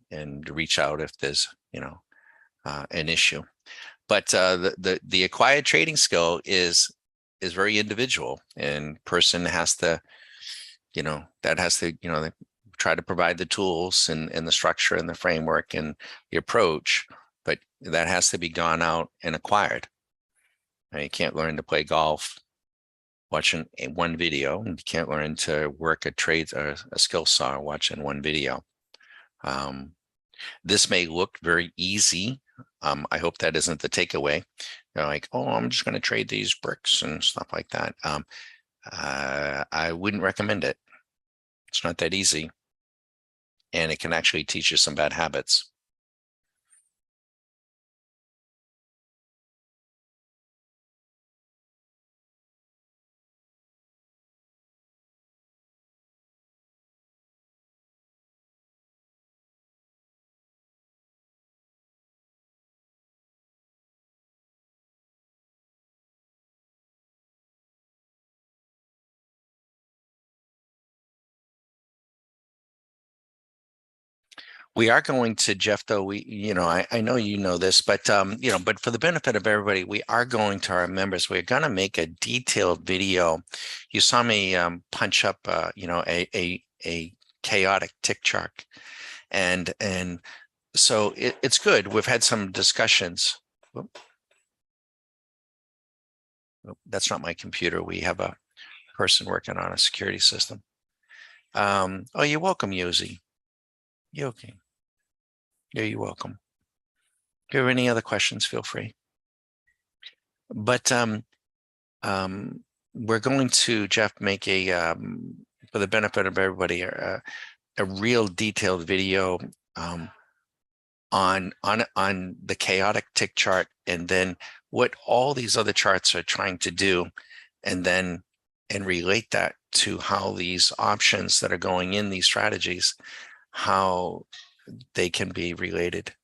reach out if there's an issue. But the acquired trading skill is very individual, and person has to try to provide the tools and the structure and the framework and the approach, but that has to be gone out and acquired. You can't learn to play golf watching one video, and you can't learn to work a trade or a skill saw watching one video. This may look very easy. I hope that isn't the takeaway. Like, oh, I'm just going to trade these bricks and stuff like that. I wouldn't recommend it. It's not that easy, and it can actually teach you some bad habits. We are going to, Jeff, though, I know you know this, but but for the benefit of everybody, we are going to our members. We're going to make a detailed video. You saw me punch up, a chaotic tick chart, and so it's good. We've had some discussions. That's not my computer. We have a person working on a security system. Oh, you're welcome, Yosi. You okay? Yeah, you're welcome. If you have any other questions, feel free. But we're going to, Jeff, make for the benefit of everybody, a real detailed video on the chaotic tick chart, and then what all these other charts are trying to do, and relate that to how these options that are going in these strategies, how they can be related.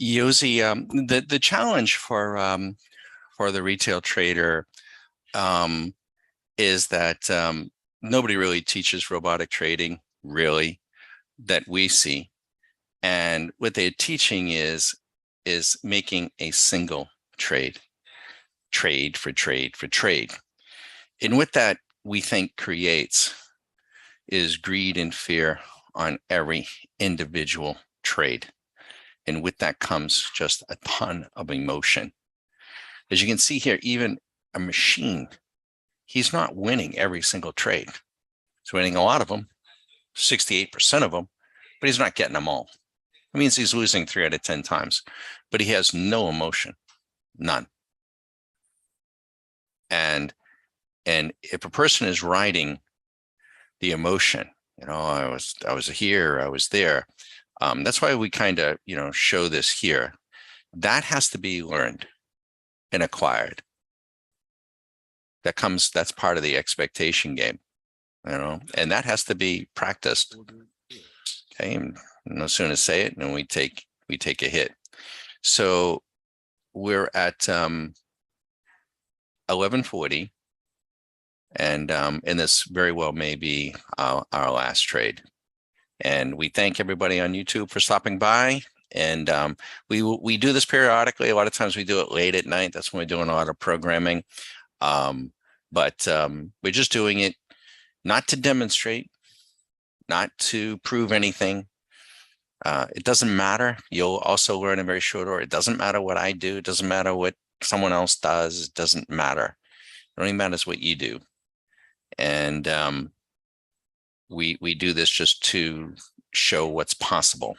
Yosi, the challenge for the retail trader um, is that nobody really teaches robotic trading, really, that we see. And what they're teaching is making a single trade, trade for trade for trade. And what that we think creates is greed and fear on every individual trade. And with that comes just a ton of emotion. As you can see here, even a machine, he's not winning every single trade. He's winning a lot of them, 68% of them, but he's not getting them all. It means he's losing 3 out of 10 times, but he has no emotion, none. And if a person is riding the emotion, I was here, I was there. That's why we kind of, show this here. That has to be learned and acquired. That's part of the expectation game, and that has to be practiced. Okay, and no sooner say it, and we take a hit. So we're at 11:40, and this very well may be our last trade. And we thank everybody on YouTube for stopping by. And we do this periodically. A lot of times we do it late at night. That's when we're doing a lot of programming. But we're just doing it not to demonstrate, not to prove anything. It doesn't matter. You'll also learn in very short order. It doesn't matter what I do. It doesn't matter what someone else does. It doesn't matter. It only matters what you do. And we do this just to show what's possible.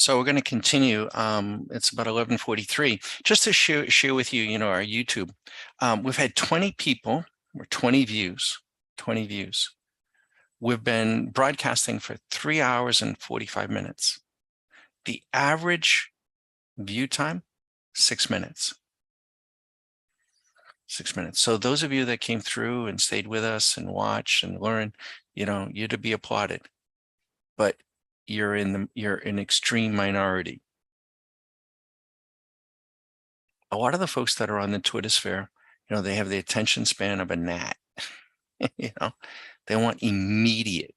So we're going to continue. It's about 11:43. Just to share with you, our YouTube. We've had 20 people or 20 views. 20 views. We've been broadcasting for 3 hours and 45 minutes. The average view time, 6 minutes. 6 minutes. So those of you that came through and stayed with us and watched and learned, you're to be applauded. But you're an extreme minority. A lot of the folks that are on the Twitter sphere, they have the attention span of a gnat. They want immediate.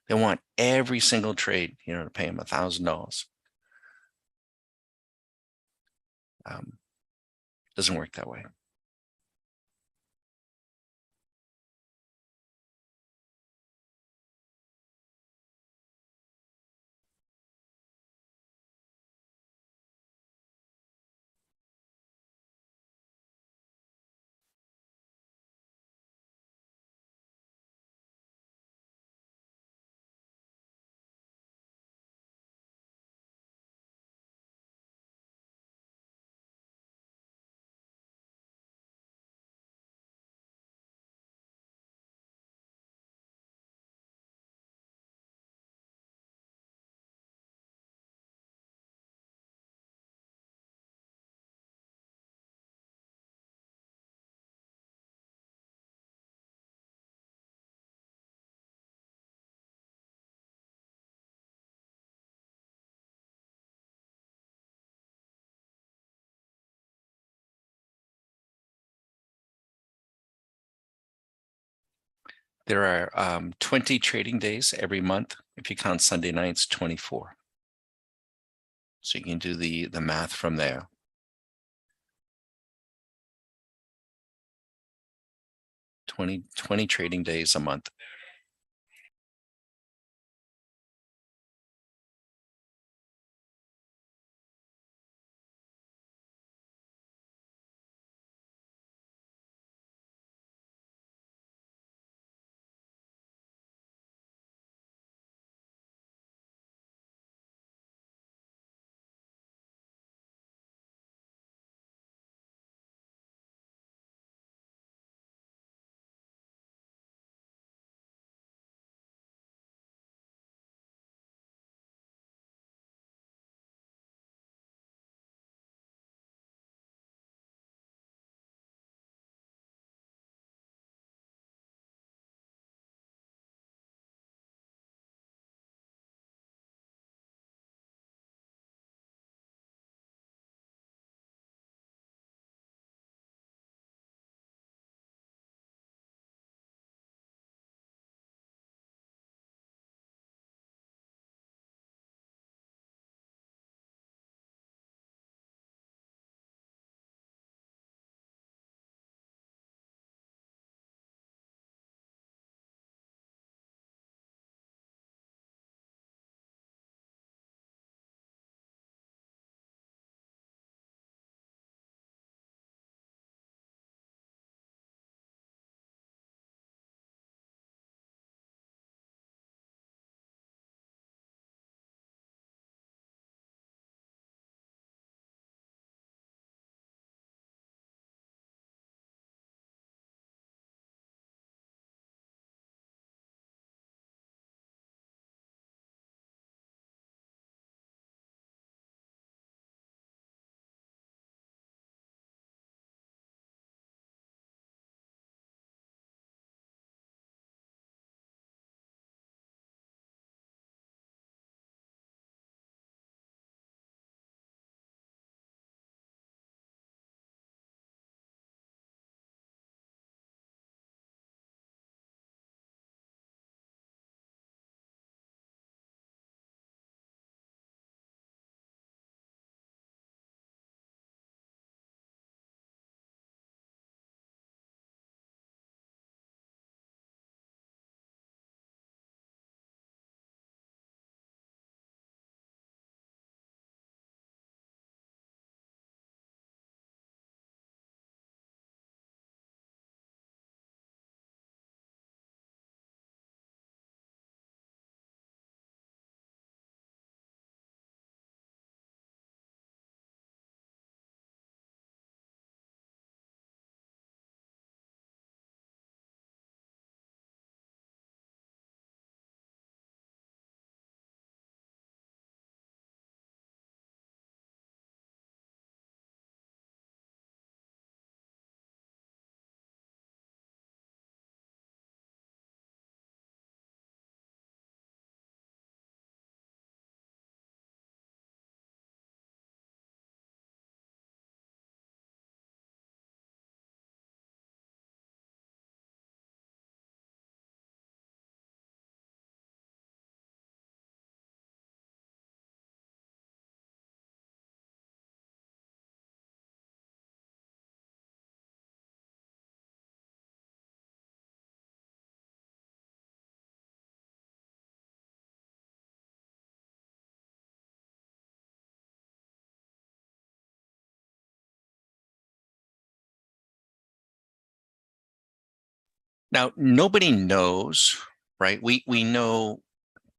They want every single trade, to pay them $1,000. Doesn't work that way. There are 20 trading days every month. If you count Sunday nights, 24. So you can do the math from there. 20 trading days a month. Now, nobody knows, right? We know,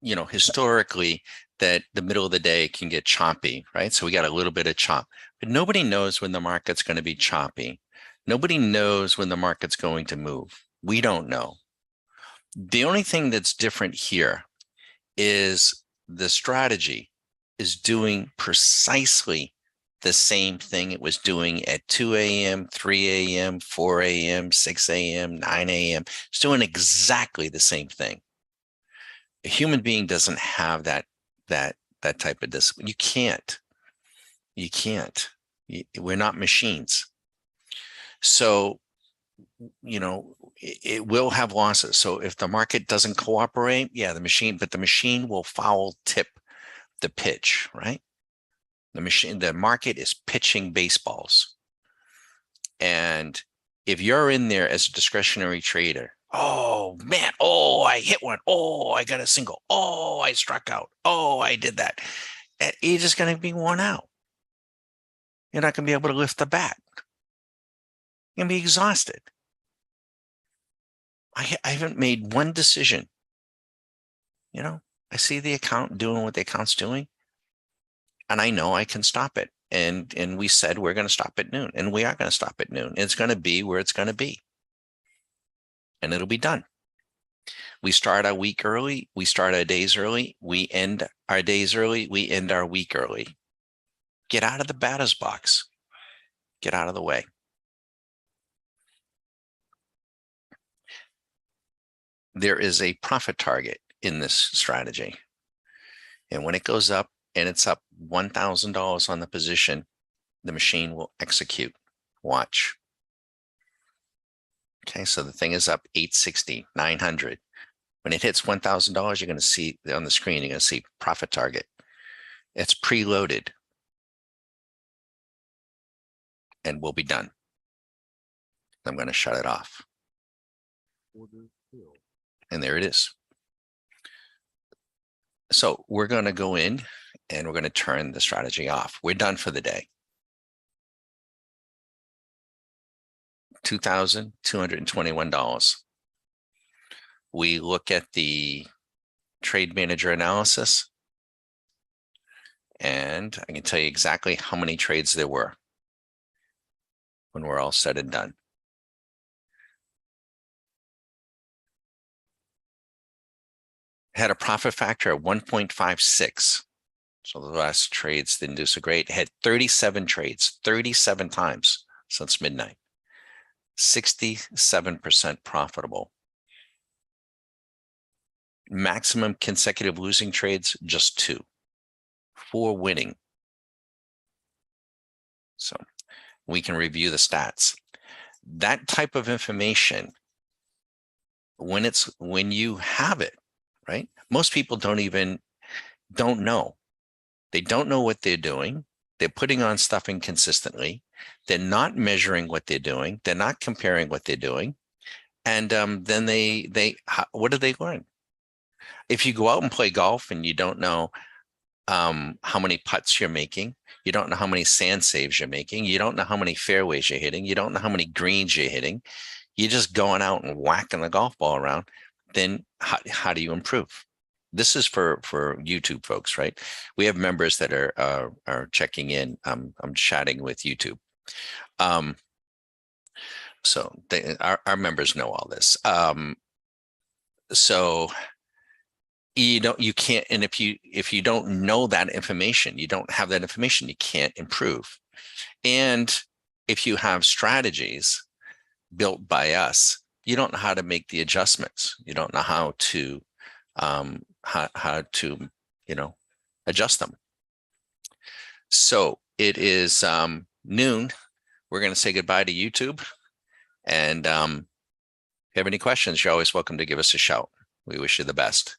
historically that the middle of the day can get choppy, right? So we got a little bit of chop, but nobody knows when the market's going to be choppy. Nobody knows when the market's going to move. We don't know. The only thing that's different here is the strategy is doing precisely the same thing it was doing at 2 a.m., 3 a.m., 4 a.m., 6 a.m., 9 a.m. It's doing exactly the same thing. A human being doesn't have that type of discipline. You can't. We're not machines. So, it will have losses. So if the market doesn't cooperate, yeah, but the machine will foul tip the pitch, right? The market is pitching baseballs. And if you're in there as a discretionary trader, oh man, oh, I hit one. Oh, I got a single. Oh, I struck out. Oh, I did that. And you're just going to be worn out. You're not going to be able to lift the bat. You're going to be exhausted. I haven't made one decision. I see the account doing what the account's doing, and I know I can stop it. And we said we're going to stop at noon, and we are going to stop at noon. It's going to be where it's going to be, and it'll be done. We start our week early. We start our days early. We end our days early. We end our week early. Get out of the batter's box. Get out of the way. There is a profit target in this strategy. And when it goes up and it's up $1,000 on the position, the machine will execute. Watch. Okay, so the thing is up 860, 900. When it hits $1,000, you're going to see on the screen, you're going to see profit target. It's preloaded and we'll be done. I'm going to shut it off. And there it is. So we're going to go in and we're going to turn the strategy off. We're done for the day. $2,221. We look at the trade manager analysis, and I can tell you exactly how many trades there were when we're all said and done. Had a profit factor of 1.56. So the last trades didn't do so great. It had 37 trades, 37 times since midnight. 67% profitable. Maximum consecutive losing trades, just 2. 4 winning. So we can review the stats. That type of information, when you have it, right? Most people don't know. They don't know what they're doing. They're putting on stuff inconsistently. They're not measuring what they're doing. They're not comparing what they're doing. And then what do they learn? If you go out and play golf and you don't know how many putts you're making, you don't know how many sand saves you're making, you don't know how many fairways you're hitting, you don't know how many greens you're hitting, you're just going out and whacking the golf ball around, then how do you improve? This is for YouTube folks, right? We have members that are checking in. I'm chatting with YouTube. So our members know all this. So you can't, and if you don't know that information, you don't have that information, you can't improve. And if you have strategies built by us, you don't know how to make the adjustments. You don't know how to adjust them. So it is noon. We're going to say goodbye to YouTube. And if you have any questions, you're always welcome to give us a shout. We wish you the best.